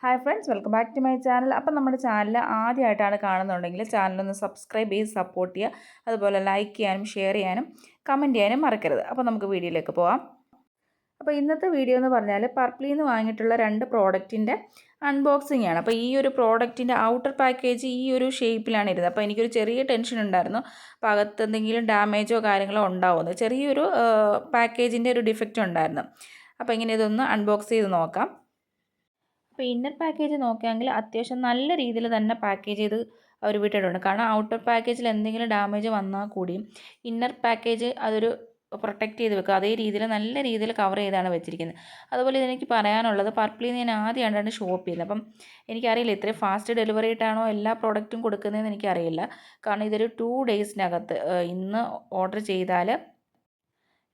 Hi friends, welcome back to my channel. അപ്പം നമ്മുടെ channel ആദ്യമായിട്ടാണ് കാണുന്നുണ്ടെങ്കിൽ ചാനലൊന്ന് സബ്സ്ക്രൈബ് ചെയ്ത് സപ്പോർട്ട് ചെയ്യുക. അതുപോലെ ലൈക്ക് ചെയ്യാനും ഷെയർ ചെയ്യാനും കമൻറ്റ് ചെയ്യാനും മറക്കരുത്. അപ്പോൾ നമുക്ക് വീഡിയോയിലേക്ക് പോകാം. അപ്പോൾ ഇന്നത്തെ വീഡിയോ എന്ന് പറഞ്ഞാൽ പർപ്പിളിൽ നിന്ന് വാങ്ങിയിട്ടുള്ള 2 പ്രോഡക്റ്റിൻ്റെ അൺബോക്സിംഗ് ആണ്. അപ്പോൾ ഈ ഒരു പ്രോഡക്റ്റിൻ്റെ ഔട്ടർ പാക്കേജ് ഈ ഒരു ഷേപ്പിലാണ് ഇരുന്നത്. അപ്പോൾ എനിക്കൊരു ചെറിയ ടെൻഷൻ ഉണ്ടായിരുന്നു, അപ്പോൾ അകത്ത് എന്തെങ്കിലും ഡാമേജോ കാര്യങ്ങളോ ഉണ്ടാവുമെന്ന്. ചെറിയൊരു പാക്കേജിൻ്റെ ഒരു ഡിഫക്റ്റ് ഉണ്ടായിരുന്നു. അപ്പോൾ ഇങ്ങനെ ഇതൊന്ന് അൺബോക്സ് ചെയ്ത് നോക്കാം. അപ്പോൾ ഇന്നർ പാക്കേജ് നോക്കുകയാണെങ്കിൽ അത്യാവശ്യം നല്ല രീതിയിൽ തന്നെ പാക്കേജ് ചെയ്ത് അവർ വിട്ടിട്ടുണ്ട്. കാരണം ഔട്ടർ പാക്കേജിൽ എന്തെങ്കിലും ഡാമേജ് വന്നാൽ കൂടിയും ഇന്നർ പാക്കേജ് അതൊരു പ്രൊട്ടക്റ്റ് ചെയ്ത് വെക്കുക, അതേ രീതിയിൽ നല്ല രീതിയിൽ കവർ ചെയ്താണ് വെച്ചിരിക്കുന്നത്. അതുപോലെ ഇതെനിക്ക് പറയാനുള്ളത്, പർപ്പിളിൽ നിന്ന് ഞാൻ ആദ്യമായിട്ടാണ് ഷോപ്പ് ചെയ്യുന്നത്. അപ്പം എനിക്കറിയില്ല ഇത്രയും ഫാസ്റ്റ് ഡെലിവറി ആയിട്ടാണോ എല്ലാ പ്രോഡക്റ്റും കൊടുക്കുന്നതെന്ന് എനിക്കറിയില്ല. കാരണം ഇതൊരു 2 ഡേയ്സിനകത്ത്, ഇന്ന് ഓർഡർ ചെയ്താൽ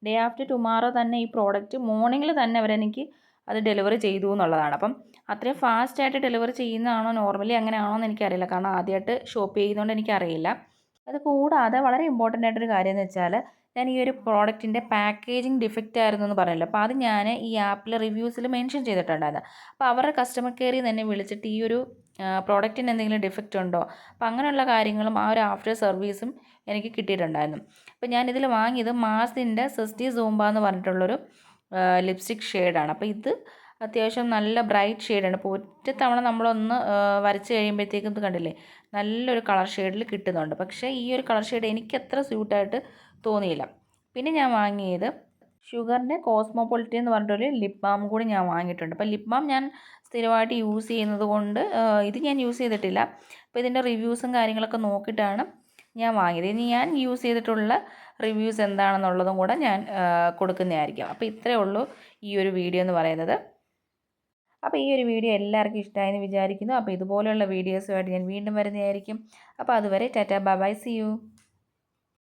ഡേ ആഫ്റ്റർ ടുമാറോ തന്നെ ഈ പ്രോഡക്റ്റ് മോർണിംഗിൽ തന്നെ അവരെനിക്ക് അത് ഡെലിവറി ചെയ്തു എന്നുള്ളതാണ്. അപ്പം അത്രയും ഫാസ്റ്റായിട്ട് ഡെലിവറി ചെയ്യുന്നതാണോ, നോർമലി അങ്ങനെയാണോ എന്ന് എനിക്കറിയില്ല. കാരണം ആദ്യമായിട്ട് ഷോപ്പ് ചെയ്യുന്നതുകൊണ്ട് എനിക്കറിയില്ല. അത് കൂടാതെ വളരെ ഇമ്പോർട്ടൻ്റ് ആയിട്ടൊരു കാര്യം എന്ന് വെച്ചാൽ, ഞാൻ ഈ ഒരു പ്രോഡക്റ്റിൻ്റെ പാക്കേജിങ് ഡിഫക്റ്റ് ആയിരുന്നു എന്ന് പറഞ്ഞല്ലോ. അപ്പോൾ അത് ഞാൻ ഈ ആപ്പിൽ റിവ്യൂസിൽ മെൻഷൻ ചെയ്തിട്ടുണ്ടായിരുന്നു. അപ്പോൾ അവരുടെ കസ്റ്റമർ കെയറിൽ നിന്ന് തന്നെ വിളിച്ചിട്ട് ഈ ഒരു പ്രോഡക്റ്റിന് എന്തെങ്കിലും ഡിഫക്റ്റ് ഉണ്ടോ, അപ്പോൾ അങ്ങനെയുള്ള കാര്യങ്ങളും ആ ഒരു ആഫ്റ്റർ സർവീസും എനിക്ക് കിട്ടിയിട്ടുണ്ടായിരുന്നു. അപ്പോൾ ഞാനിതിൽ വാങ്ങിയത് മാസിൻ്റെ സെസ്റ്റി സൂംബ എന്ന് പറഞ്ഞിട്ടുള്ളൊരു ലിപ്സ്റ്റിക് ഷെയ്ഡാണ്. അപ്പോൾ ഇത് അത്യാവശ്യം നല്ല ബ്രൈറ്റ് ഷെയ്ഡാണ്. ഇപ്പോൾ ഒറ്റ തവണ നമ്മളൊന്ന് വരച്ച് കഴിയുമ്പോഴത്തേക്കും ഇത് കണ്ടില്ലേ, നല്ലൊരു കളർ ഷെയ്ഡിൽ കിട്ടുന്നുണ്ട്. പക്ഷേ ഈ ഒരു കളർ ഷെയ്ഡ് എനിക്ക് അത്ര സ്യൂട്ടായിട്ട് തോന്നിയില്ല. പിന്നെ ഞാൻ വാങ്ങിയത് ഷുഗറിൻ്റെ കോസ്മോപൊളിറ്റൻ എന്ന് പറഞ്ഞിട്ടൊരു ലിപ് ബാം കൂടി ഞാൻ വാങ്ങിയിട്ടുണ്ട്. അപ്പോൾ ലിപ് ബാം ഞാൻ സ്ഥിരമായിട്ട് യൂസ് ചെയ്യുന്നത് കൊണ്ട് ഇത് ഞാൻ യൂസ് ചെയ്തിട്ടില്ല. അപ്പോൾ ഇതിൻ്റെ റിവ്യൂസും കാര്യങ്ങളൊക്കെ നോക്കിയിട്ടാണ് ഞാൻ വാങ്ങിയത്. ഇനി ഞാൻ യൂസ് ചെയ്തിട്ടുള്ള റിവ്യൂസ് എന്താണെന്നുള്ളതും കൂടെ ഞാൻ കൊടുക്കുന്നതായിരിക്കും. അപ്പോൾ ഇത്രയേ ഉള്ളൂ ഈ ഒരു വീഡിയോ എന്ന് പറയുന്നത്. അപ്പോൾ ഈ ഒരു വീഡിയോ എല്ലാവർക്കും ഇഷ്ടമായെന്ന് വിചാരിക്കുന്നു. അപ്പോൾ ഇതുപോലെയുള്ള വീഡിയോസുമായിട്ട് ഞാൻ വീണ്ടും വരുന്നതായിരിക്കും. അപ്പോൾ അതുവരെ tata bye bye, see U.